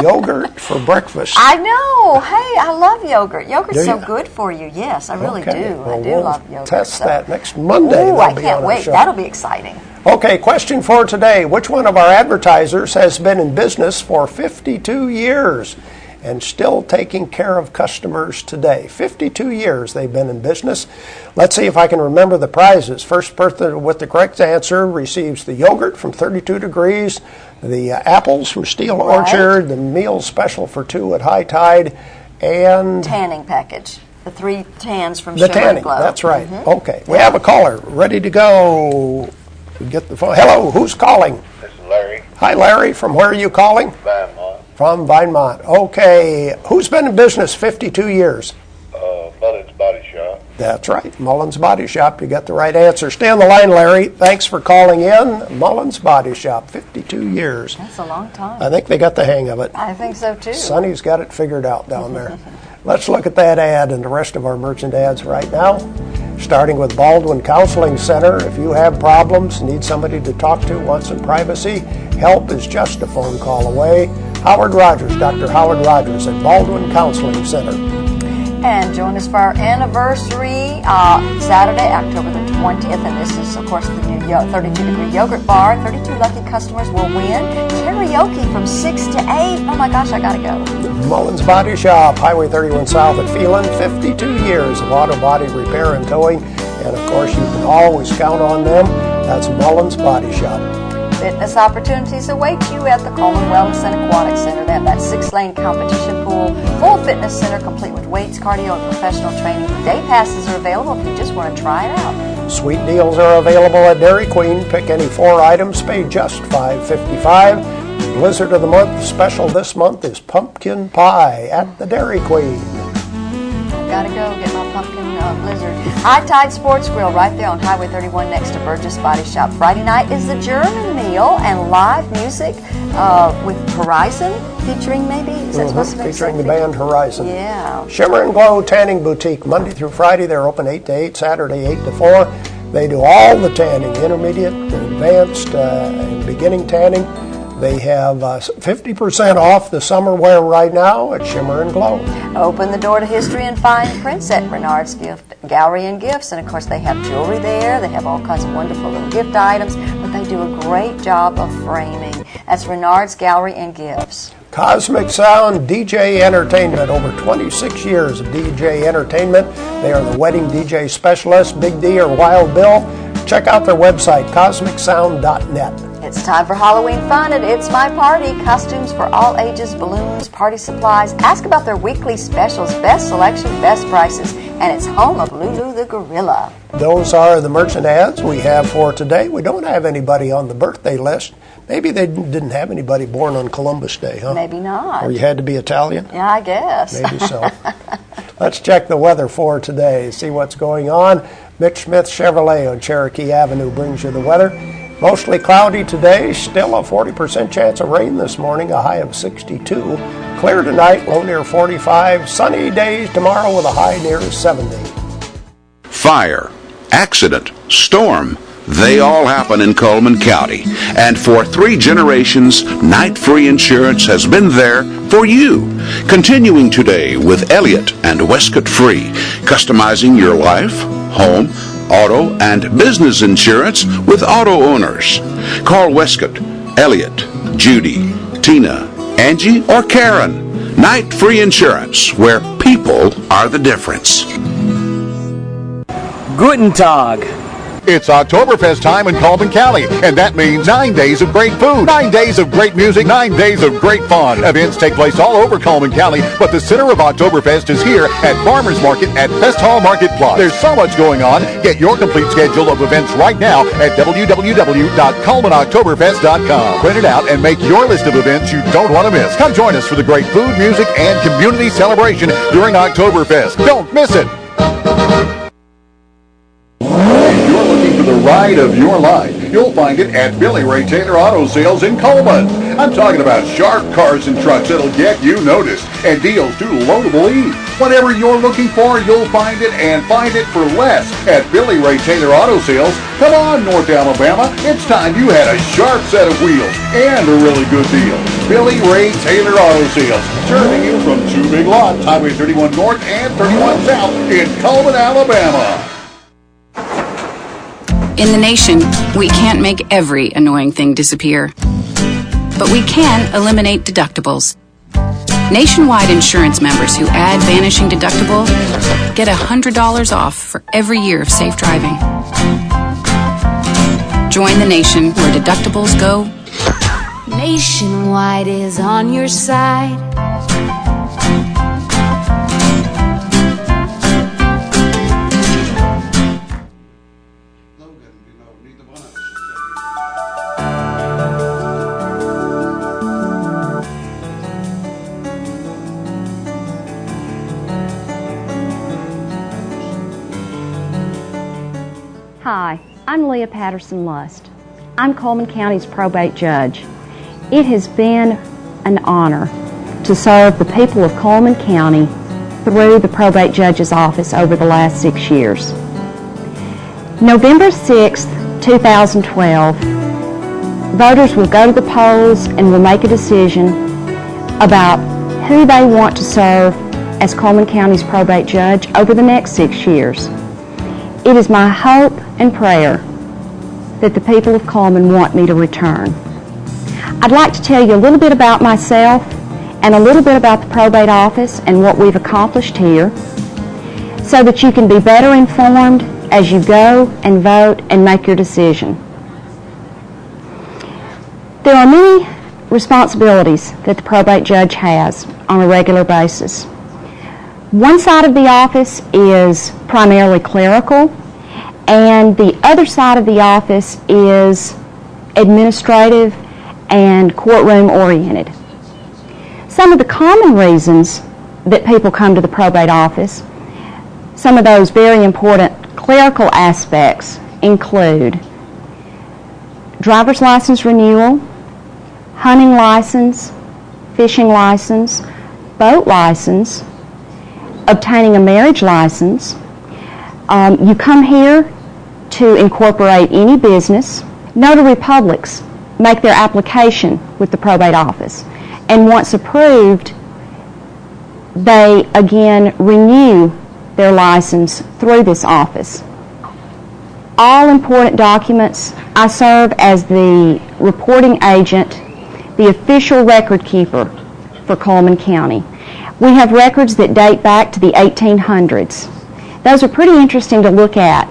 Yogurt for breakfast. I know. Hey, I love yogurt. Yogurt's so good for you. Yes, I really do. Well, I do love yogurt. Test that next Monday. Ooh, I can't wait. That'll be exciting. Okay, question for today. Which one of our advertisers has been in business for 52 years? and still taking care of customers today. 52 years they've been in business. Let's see if I can remember the prizes. First person with the correct answer receives the yogurt from 32 Degrees, the apples from Steel Orchard, the meal special for 2 at High Tide, and tanning package. The 3 tans from the Shimmer tanning. and Glow. That's right. Okay, we have a caller ready to go. Get the phone. Hello, who's calling? This is Larry. Hi, Larry. From where are you calling? Vinemont. From Vinemont. Okay, who's been in business 52 years? Mullins Body Shop. That's right, Mullins Body Shop. You got the right answer. Stay on the line, Larry. Thanks for calling in. Mullins Body Shop, 52 years. That's a long time. I think they got the hang of it. I think so too. Sonny's got it figured out down there. Let's look at that ad and the rest of our merchant ads right now. Starting with Baldwin Counseling Center. If you have problems, need somebody to talk to, want some privacy, help is just a phone call away. Howard Rogers, Dr. Howard Rogers at Baldwin Counseling Center. And join us for our anniversary Saturday, October the 20th. And this is, of course, the new 32 Degree Yogurt Bar. 32 lucky customers will win karaoke from 6 to 8. Oh my gosh, I gotta go. Mullins Body Shop, Highway 31 South at Phelan. 52 years of auto body repair and towing. And of course, you can always count on them. That's Mullins Body Shop. Fitness opportunities await you at the Coleman Wellness and Aquatic Center. They have that 6-lane competition pool, full fitness center complete with weights, cardio, and professional training. Day passes are available if you just want to try it out. Sweet deals are available at Dairy Queen. Pick any 4 items, pay just $5.55. Blizzard of the Month special this month is pumpkin pie at the Dairy Queen. Gotta go get my pumpkin blizzard. High Tide Sports Grill right there on Highway 31 next to Burgess Body Shop. Friday night is the German meal and live music with Horizon featuring maybe? Is that supposed to be featuring the band Horizon. Yeah. Shimmer and Glow Tanning Boutique, Monday through Friday. They're open 8 to 8, Saturday 8 to 4. They do all the tanning, intermediate, advanced, and beginning tanning. They have 50% off the summer wear right now at Shimmer and Glow. Open the door to history and fine prints at Renard's Gallery and Gifts. And of course, they have jewelry there. They have all kinds of wonderful little gift items, but they do a great job of framing. That's Renard's Gallery and Gifts. Cosmic Sound DJ Entertainment, over 26 years of DJ entertainment. They are the wedding DJ specialists, Big D or Wild Bill. Check out their website, cosmicsound.net. It's time for Halloween fun at It's My Party. Costumes for all ages, balloons, party supplies. Ask about their weekly specials, best selection, best prices. And it's home of Lulu the Gorilla. Those are the merchant ads we have for today. We don't have anybody on the birthday list. Maybe they didn't have anybody born on Columbus Day, huh? Maybe not. Or you had to be Italian? Yeah, I guess. Maybe so. Let's check the weather for today, see what's going on. Mitch Smith Chevrolet on Cherokee Avenue brings you the weather. Mostly cloudy today, still a 40% chance of rain this morning, a high of 62. Clear tonight, low near 45. Sunny days tomorrow with a high near 70. Fire, accident, storm, they all happen in Coleman County. And for 3 generations, Night Free Insurance has been there for you. Continuing today with Elliott and Westcott Free, customizing your life, home, auto, and business insurance with auto owners. Call Westcott, Elliott, Judy, Tina, Angie, or Karen. Night Free Insurance, where people are the difference. Guten Tag. It's Oktoberfest time in Coleman County, and that means 9 days of great food, 9 days of great music, 9 days of great fun. Events take place all over Coleman County, but the center of Oktoberfest is here at Farmers Market at Fest Hall Market Plaza. There's so much going on. Get your complete schedule of events right now at www.colemanoktoberfest.com. Print it out and make your list of events you don't want to miss. Come join us for the great food, music, and community celebration during Oktoberfest. Don't miss it. The ride of your life. You'll find it at Billy Ray Taylor Auto Sales in Coleman. I'm talking about sharp cars and trucks that'll get you noticed and deals too low to believe. Whatever you're looking for, you'll find it and find it for less at Billy Ray Taylor Auto Sales. Come on, North Alabama. It's time you had a sharp set of wheels and a really good deal. Billy Ray Taylor Auto Sales, serving you from 2 big lots, Highway 31 North and 31 South in Coleman, Alabama. In the nation, we can't make every annoying thing disappear, but we can eliminate deductibles. Nationwide insurance members who add vanishing deductible get $100 off for every year of safe driving. Join the nation where deductibles go. Nationwide is on your side. Hi, I'm Leah Patterson-Lust. I'm Coleman County's probate judge. It has been an honor to serve the people of Coleman County through the probate judge's office over the last 6 years. November 6th, 2012, voters will go to the polls and will make a decision about who they want to serve as Coleman County's probate judge over the next 6 years. It is my hope and prayer that the people of Coleman want me to return. I'd like to tell you a little bit about myself and a little bit about the probate office and what we've accomplished here so that you can be better informed as you go and vote and make your decision. There are many responsibilities that the probate judge has on a regular basis. One side of the office is primarily clerical, and the other side of the office is administrative and courtroom oriented. Some of the common reasons that people come to the probate office, some of those very important clerical aspects include driver's license renewal, hunting license, fishing license, boat license, obtaining a marriage license. You come here to incorporate any business. Notary publics make their application with the probate office, and once approved, they again renew their license through this office. All important documents, I serve as the reporting agent, the official record keeper for Coleman County. We have records that date back to the 1800s. Those are pretty interesting to look at,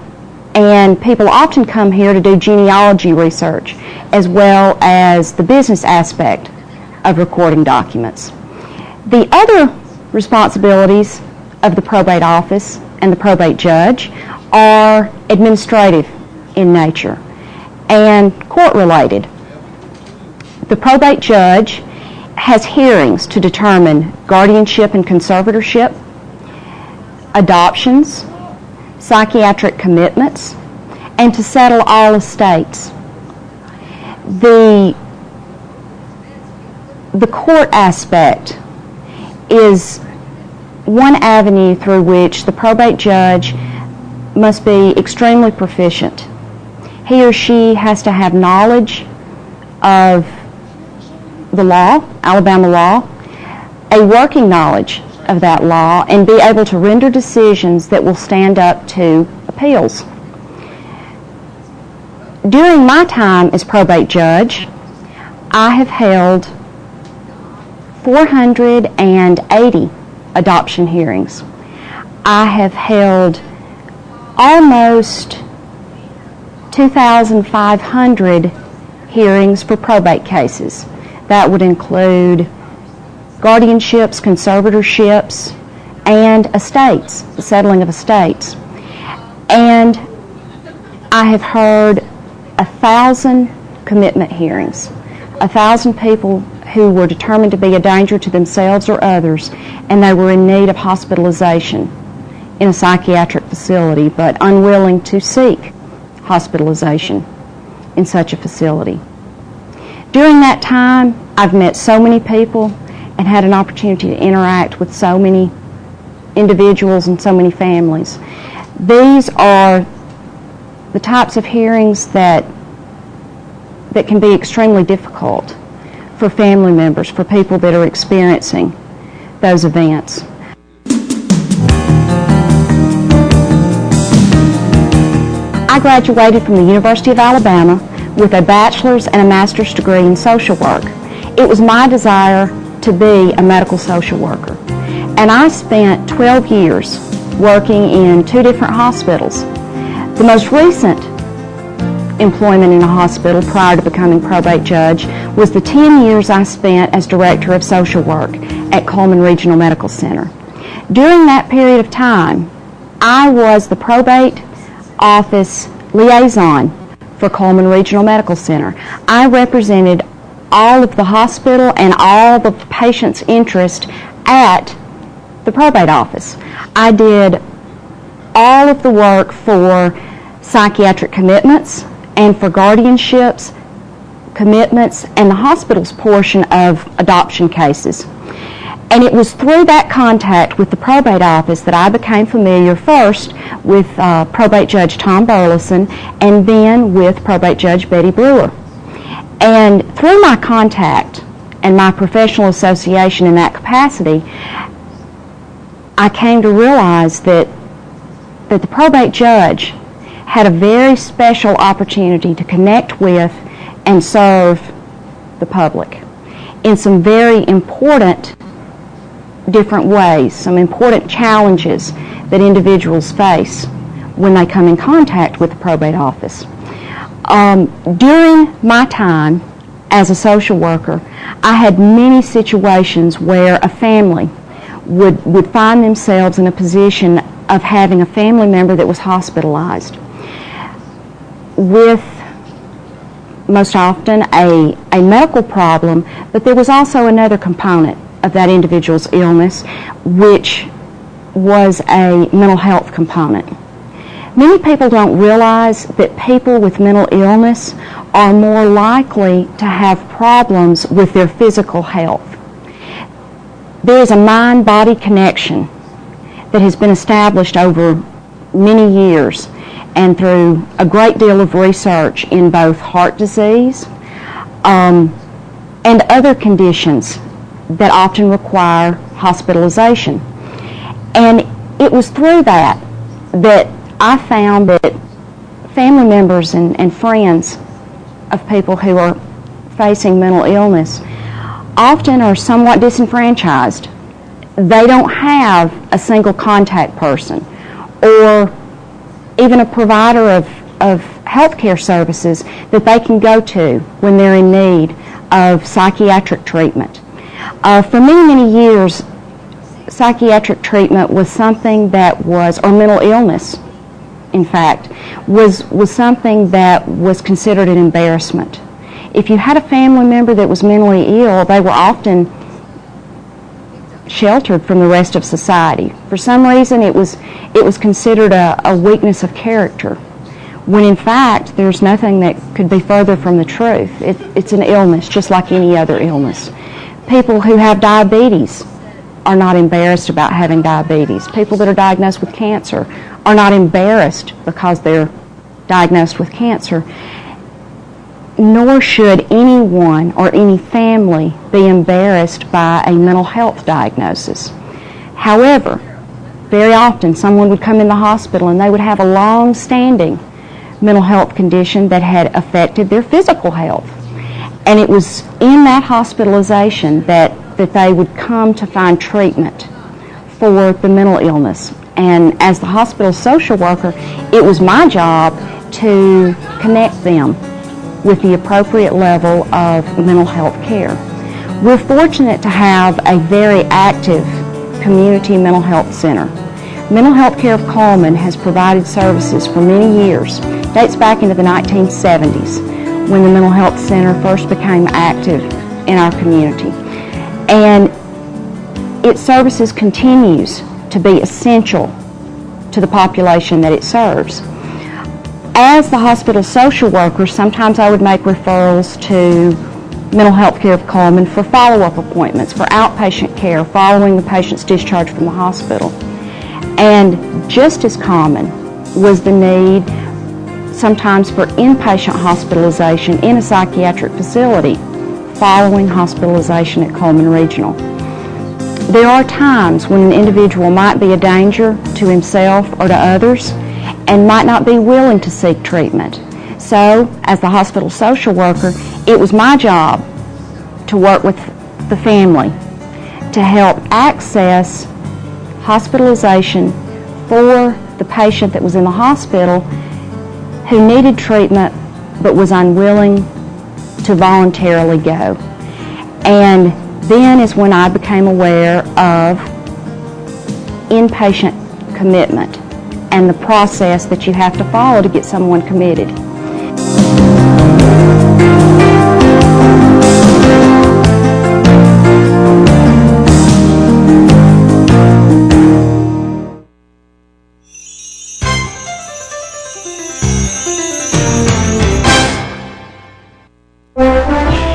and people often come here to do genealogy research as well as the business aspect of recording documents. The other responsibilities of the probate office and the probate judge are administrative in nature and court-related. The probate judge has hearings to determine guardianship and conservatorship, adoptions, psychiatric commitments, and to settle all estates. The court aspect is one avenue through which the probate judge must be extremely proficient. He or she has to have knowledge of the law, Alabama law, a working knowledge of that law, and be able to render decisions that will stand up to appeals. During my time as probate judge, I have held 480 adoption hearings. I have held almost 2,500 hearings for probate cases. That would include guardianships, conservatorships, and estates, the settling of estates. And I have heard 1,000 commitment hearings, 1,000 people who were determined to be a danger to themselves or others, and they were in need of hospitalization in a psychiatric facility, but unwilling to seek hospitalization in such a facility. During that time, I've met so many people and had an opportunity to interact with so many individuals and so many families. These are the types of hearings that can be extremely difficult for family members, for people that are experiencing those events. I graduated from the University of Alabama with a bachelor's and a master's degree in social work. It was my desire to be a medical social worker. And I spent 12 years working in 2 different hospitals. The most recent employment in a hospital prior to becoming probate judge was the 10 years I spent as director of social work at Coleman Regional Medical Center. During that period of time, I was the probate office liaison for Coleman Regional Medical Center. I represented all of the hospital and all the patient's interest at the probate office. I did all of the work for psychiatric commitments and for guardianships, commitments, and the hospital's portion of adoption cases. And it was through that contact with the probate office that I became familiar first with probate judge Tom Burleson and then with probate judge Betty Brewer. And through my contact and my professional association in that capacity, I came to realize that the probate judge had a very special opportunity to connect with and serve the public in some very important different ways, some important challenges that individuals face when they come in contact with the probate office. During my time as a social worker, I had many situations where a family would find themselves in a position of having a family member that was hospitalized with most often a medical problem, but there was also another component of that individual's illness, which was a mental health component. Many people don't realize that people with mental illness are more likely to have problems with their physical health. There is a mind-body connection that has been established over many years and through a great deal of research in both heart disease and other conditions that often require hospitalization. And it was through that I found that family members and friends of people who are facing mental illness often are somewhat disenfranchised. They don't have a single contact person or even a provider of health care services that they can go to when they're in need of psychiatric treatment. For many, many years, psychiatric treatment was something that was, or mental illness, in fact, was something that was considered an embarrassment. If you had a family member that was mentally ill, they were often sheltered from the rest of society. For some reason, it was considered a weakness of character, when in fact, there's nothing that could be further from the truth. It's an illness, just like any other illness. People who have diabetes are not embarrassed about having diabetes. People that are diagnosed with cancer are not embarrassed because they're diagnosed with cancer. Nor should anyone or any family be embarrassed by a mental health diagnosis. However, very often someone would come in the hospital and they would have a long-standing mental health condition that had affected their physical health. And it was in that hospitalization that they would come to find treatment for the mental illness. And as the hospital social worker, it was my job to connect them with the appropriate level of mental health care. We're fortunate to have a very active community mental health center. Mental Health Care of Coleman has provided services for many years, dates back into the 1970s, when the Mental Health Center first became active in our community. And its services continues to be essential to the population that it serves. As the hospital social worker, sometimes I would make referrals to Mental Health Care of Coleman for follow-up appointments, for outpatient care following the patient's discharge from the hospital. And just as common was the need sometimes for inpatient hospitalization in a psychiatric facility following hospitalization at Coleman Regional. There are times when an individual might be a danger to himself or to others and might not be willing to seek treatment. So, as the hospital social worker, it was my job to work with the family to help access hospitalization for the patient that was in the hospital who needed treatment but was unwilling to voluntarily go. And then is when I became aware of inpatient commitment and the process that you have to follow to get someone committed.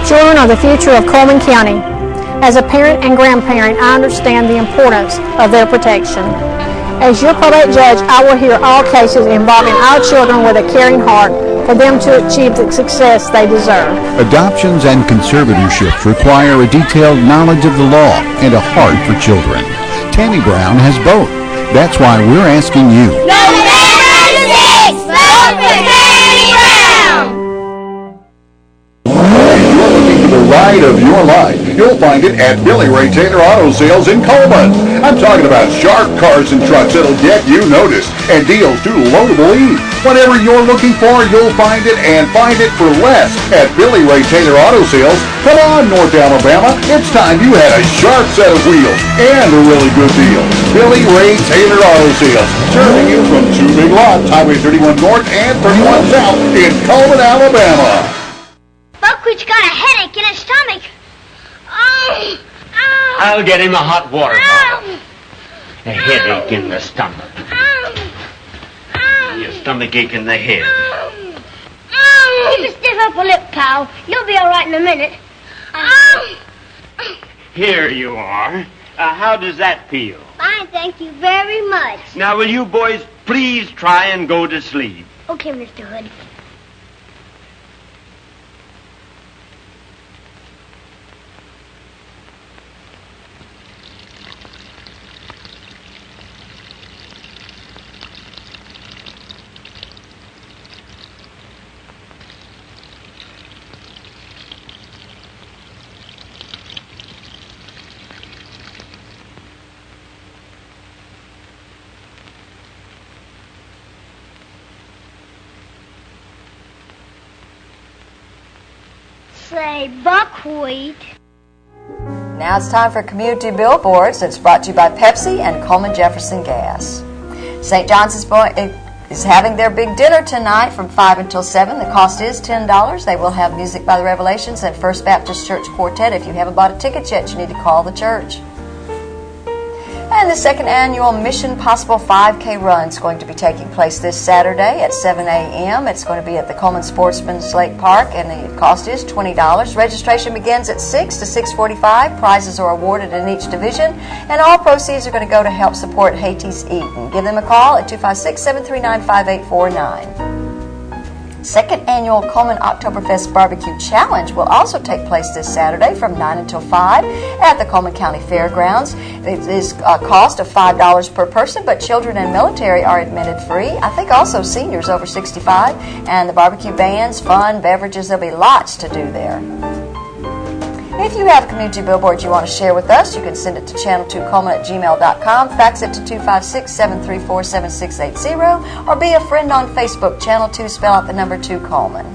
Children are the future of Coleman County. As a parent and grandparent, I understand the importance of their protection. As your probate judge, I will hear all cases involving our children with a caring heart for them to achieve the success they deserve. Adoptions and conservatorships require a detailed knowledge of the law and a heart for children. Tammy Brown has both. That's why we're asking you. November 6th, vote for Tammy Brown! If you're looking for the ride of your life, you'll find it at Billy Ray Taylor Auto Sales in Coleman. I'm talking about sharp cars and trucks that'll get you noticed and deals too low to believe. Whatever you're looking for, you'll find it and find it for less at Billy Ray Taylor Auto Sales. Come on, North Alabama. It's time you had a sharp set of wheels and a really good deal. Billy Ray Taylor Auto Sales, serving you from two big lots, Highway 31 North and 31 South in Coleman, Alabama. Buckwheat's got a headache in his stomach. Oh, oh. I'll get him a hot water bottle. Oh. A headache in the stomach. Your stomach ache in the head. Keep a stiff upper lip, pal. You'll be all right in a minute. Here you are. How does that feel? Fine, thank you very much. Now, will you boys please try and go to sleep? Okay, Mr. Hood. Say buckwheat. Now it's time for Community Billboards. It's brought to you by Pepsi and Coleman Jefferson Gas. St. John's is having their big dinner tonight from 5 until 7. The cost is $10. They will have music by the Revelations and First Baptist Church Quartet. If you haven't bought a ticket yet, you need to call the church. And the second annual Mission Possible 5K Run is going to be taking place this Saturday at 7 a.m. It's going to be at the Coleman Sportsman's Lake Park, and the cost is $20. Registration begins at 6 to 6:45. Prizes are awarded in each division, and all proceeds are going to go to help support Haiti's Eaton. Give them a call at 256-739-5849. Second annual Coleman Oktoberfest Barbecue Challenge will also take place this Saturday from 9 until 5 at the Coleman County Fairgrounds. It is a cost of $5 per person, but children and military are admitted free. I think also seniors over 65. And the barbecue bands, fun, beverages, there'll be lots to do there. If you have community billboards you want to share with us, you can send it to channel2coleman@gmail.com, fax it to 256-734-7680, or be a friend on Facebook, Channel 2, spell out the number 2 Coleman.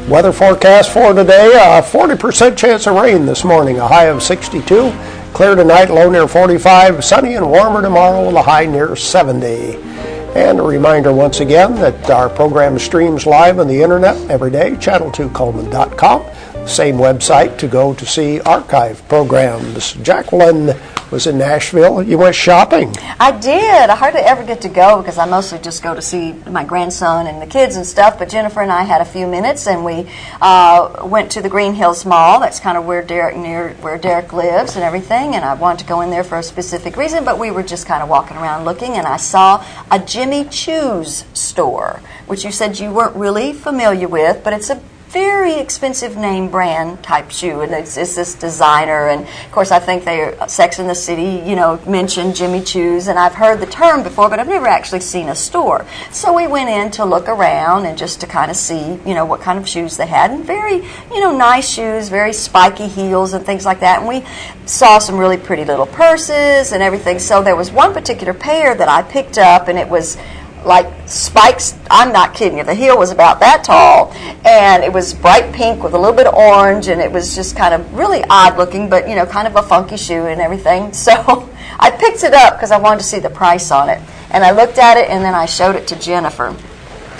Weather forecast for today, 40% chance of rain this morning, a high of 62. Clear tonight, low near 45. Sunny and warmer tomorrow with a high near 70. And a reminder once again that our program streams live on the internet every day, channel2coleman.com. Same website to go to see archive programs. Jacqueline was in Nashville. You went shopping. I did. I hardly ever get to go because I mostly just go to see my grandson and the kids and stuff, but Jennifer and I had a few minutes, and we went to the Green Hills Mall. That's kind of where Derek lives and everything, and I wanted to go in there for a specific reason, but we were just kind of walking around looking, and I saw a Jimmy Choo's store, which you said you weren't really familiar with, but it's a very expensive name brand type shoe, and it's this designer, and of course I think Sex and the City, mentioned Jimmy Choo's, and I've heard the term before, but I've never actually seen a store. So we went in to look around and just to kind of see, what kind of shoes they had, and very, nice shoes, very spiky heels and things like that, and we saw some really pretty little purses and everything. So there was one particular pair that I picked up, and it was like spikes. I'm not kidding you. The heel was about that tall, and it was bright pink with a little bit of orange, and it was just kind of really odd looking, but kind of a funky shoe and everything. So I picked it up because I wanted to see the price on it, and I looked at it, and then I showed it to Jennifer,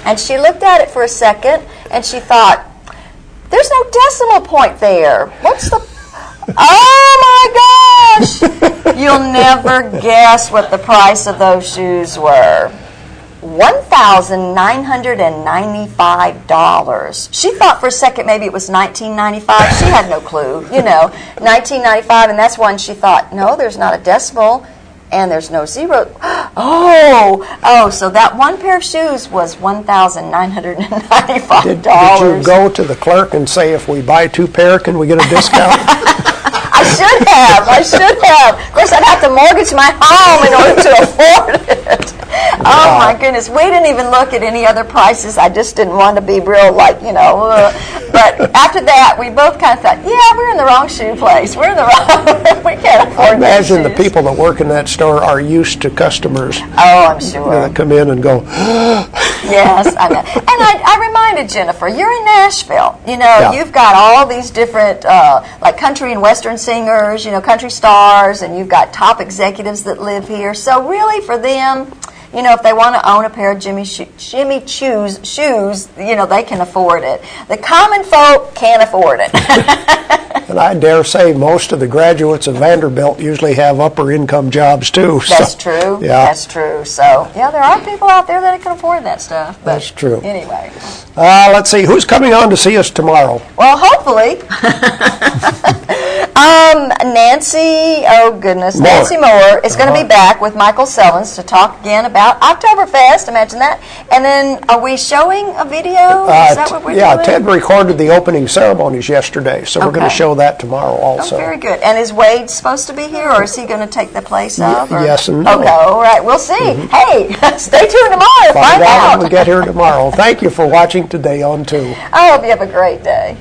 and she looked at it for a second, and she thought, "There's no decimal point there. What's the?" Oh my gosh! You'll never guess what the price of those shoes were. $1,995. She thought for a second maybe it was $19.95. She had no clue, $19.95, and that's when she thought, no, there's not a decimal, and there's no zero. So that one pair of shoes was $1,995. Did you go to the clerk and say, if we buy 2 pair, can we get a discount? I should have. Of course, I'd have to mortgage my home in order to afford it. Oh my goodness, we didn't even look at any other prices. I just didn't want to be real But after that, we both kind of thought, yeah, we're in the wrong shoe place. We're in the wrong, we can't afford I imagine these the shoes. people that work in that store are used to customers. Oh, I'm sure. That come in and go, Yes, I know. And I reminded Jennifer, you're in Nashville. You've got all these different, like country and western singers, country stars, and you've got top executives that live here. So really for them, if they want to own a pair of Jimmy Choo's shoes, they can afford it. The common folk can't afford it. and I dare say most of the graduates of Vanderbilt usually have upper income jobs too. That's true. Yeah. That's true. So, there are people out there that can afford that stuff. But that's true. Anyway. Let's see, who's coming on to see us tomorrow? Well, hopefully. Nancy Moore is going to be back with Michael Sellens to talk again about Oktoberfest. Imagine that. And then, are we showing a video? Is that what we're doing? Ted recorded the opening ceremonies yesterday, so we're going to show that tomorrow also. Oh, very good. And is Wade supposed to be here, or is he going to take the place of? Yes and no. Okay, all right. We'll see. Hey, stay tuned tomorrow to find out. When we get here tomorrow. Thank you for watching today on 2. I hope you have a great day.